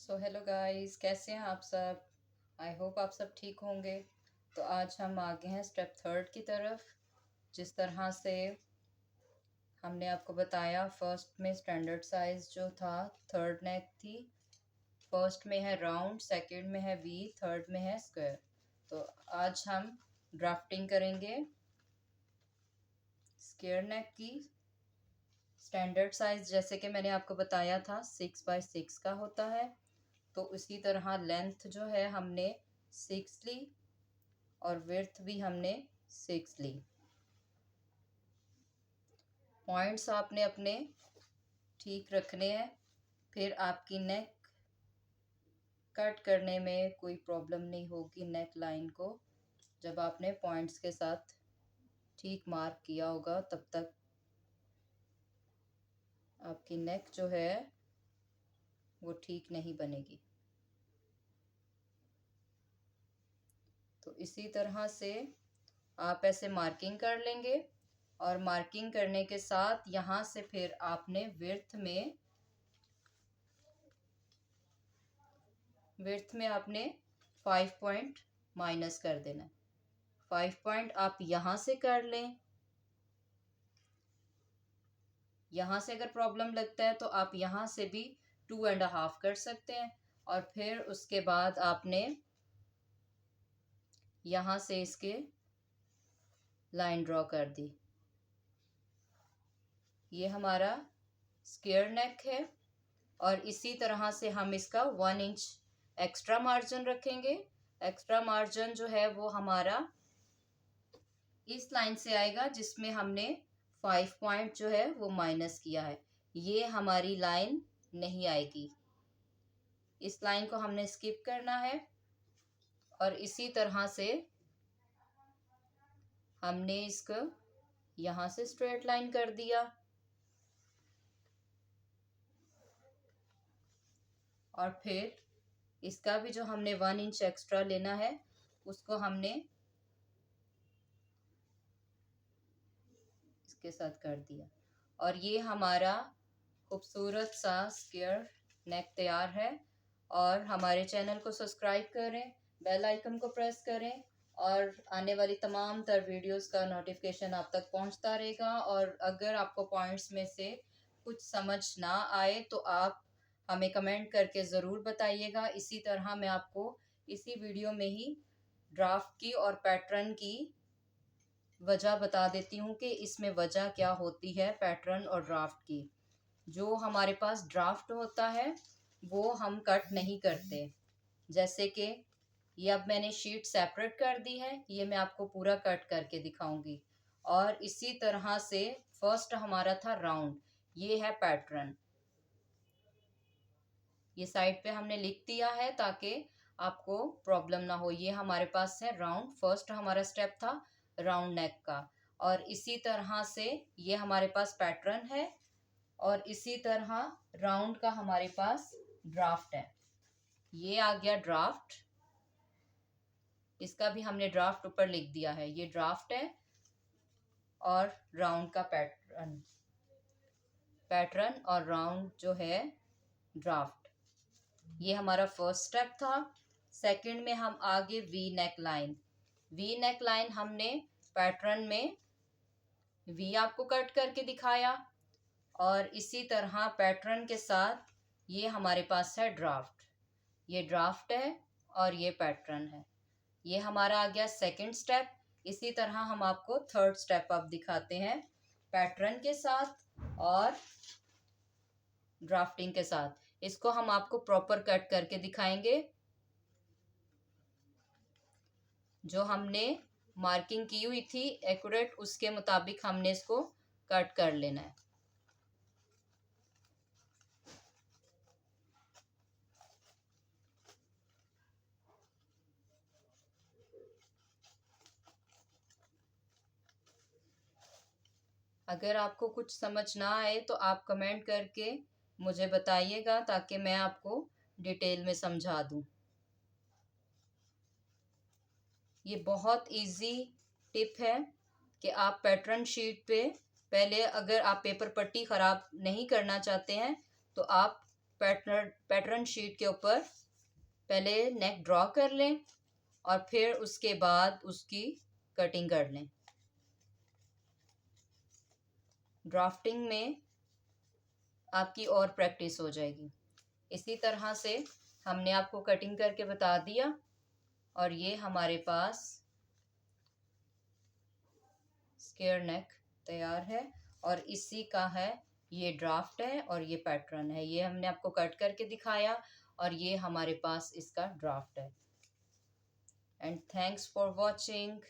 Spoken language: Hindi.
सो हेलो गाइस, कैसे हैं आप सब। आई होप आप सब ठीक होंगे। तो आज हम आगे हैं स्टेप थर्ड की तरफ। जिस तरह से हमने आपको बताया, फर्स्ट में स्टैंडर्ड साइज जो था, थर्ड नेक थी। फर्स्ट में है राउंड, सेकंड में है वी, थर्ड में है स्क्वायर। तो आज हम ड्राफ्टिंग करेंगे स्क्वायर नेक की। स्टैंडर्ड साइज जैसे कि मैंने आपको बताया था 6x6 का होता है। तो उसी तरह लेंथ जो है हमने 6 ली और विड्थ भी हमने 6 ली। पॉइंट्स आपने अपने ठीक रखने हैं, फिर आपकी नेक कट करने में कोई प्रॉब्लम नहीं होगी। नेक लाइन को जब आपने पॉइंट्स के साथ ठीक मार्क किया होगा, तब तक आपकी नेक जो है वो ठीक नहीं बनेगी। तो इसी तरह से आप ऐसे मार्किंग कर लेंगे और मार्किंग करने के साथ यहाँ से फिर आपने विड्थ में आपने 5 पॉइंट माइनस कर देना है। 5 पॉइंट आप यहाँ से कर लें। यहाँ से अगर प्रॉब्लम लगता है तो आप यहाँ से भी 2.5 कर सकते हैं। और फिर उसके बाद आपने यहाँ से इसके लाइन ड्रॉ कर दी। ये हमारा स्क्वायर नेक है और इसी तरह से हम इसका 1 इंच एक्स्ट्रा मार्जिन रखेंगे। एक्स्ट्रा मार्जिन जो है वो हमारा इस लाइन से आएगा जिसमें हमने 5 पॉइंट जो है वो माइनस किया है। ये हमारी लाइन नहीं आएगी, इस लाइन को हमने स्किप करना है। और इसी तरह से हमने इसको यहाँ से स्ट्रेट लाइन कर दिया और फिर इसका भी जो हमने 1 इंच एक्स्ट्रा लेना है उसको हमने इसके साथ कर दिया। और ये हमारा खूबसूरत सा स्क्वायर नेक तैयार है। और हमारे चैनल को सब्सक्राइब करें, बेल आइकन को प्रेस करें और आने वाली तमाम तर वीडियोस का नोटिफिकेशन आप तक पहुंचता रहेगा। और अगर आपको पॉइंट्स में से कुछ समझ ना आए तो आप हमें कमेंट करके ज़रूर बताइएगा। इसी तरह मैं आपको इसी वीडियो में ही ड्राफ्ट की और पैटर्न की वजह बता देती हूँ कि इसमें वजह क्या होती है पैटर्न और ड्राफ्ट की। जो हमारे पास ड्राफ्ट होता है वो हम कट नहीं करते। जैसे कि ये अब मैंने शीट सेपरेट कर दी है, ये मैं आपको पूरा कट करके दिखाऊंगी। और इसी तरह से फर्स्ट हमारा था राउंड, ये है पैटर्न। ये साइड पे हमने लिख दिया है ताकि आपको प्रॉब्लम ना हो। ये हमारे पास है राउंड, फर्स्ट हमारा स्टेप था राउंड नेक का। और इसी तरह से ये हमारे पास पैटर्न है और इसी तरह राउंड का हमारे पास ड्राफ्ट है। ये आ गया ड्राफ्ट, इसका भी हमने ड्राफ्ट ऊपर लिख दिया है। ये ड्राफ्ट है और राउंड का पैटर्न और राउंड जो है ड्राफ्ट। ये हमारा फर्स्ट स्टेप था। सेकंड में हम आगे V neck line. V neck line हमने पैटर्न में वी आपको कट करके दिखाया और इसी तरह पैटर्न के साथ ये हमारे पास है ड्राफ्ट। ये ड्राफ्ट है और ये पैटर्न है। ये हमारा आ गया सेकंड स्टेप। इसी तरह हम आपको थर्ड स्टेप अब दिखाते हैं पैटर्न के साथ और ड्राफ्टिंग के साथ। इसको हम आपको प्रॉपर कट करके दिखाएंगे। जो हमने मार्किंग की हुई थी एक्यूरेट, उसके मुताबिक हमने इसको कट कर लेना है। अगर आपको कुछ समझ ना आए तो आप कमेंट करके मुझे बताइएगा ताकि मैं आपको डिटेल में समझा दूं। ये बहुत इजी टिप है कि आप पैटर्न शीट पे पहले, अगर आप पेपर पट्टी ख़राब नहीं करना चाहते हैं तो आप पैटर्न शीट के ऊपर पहले नेक ड्रॉ कर लें और फिर उसके बाद उसकी कटिंग कर लें। ड्राफ्टिंग में आपकी और प्रैक्टिस हो जाएगी। इसी तरह से हमने आपको कटिंग करके बता दिया और ये हमारे पास स्क्वायर नेक तैयार है और इसी का है ये ड्राफ्ट है और ये पैटर्न है। ये हमने आपको कट करके दिखाया और ये हमारे पास इसका ड्राफ्ट है। And thanks for watching.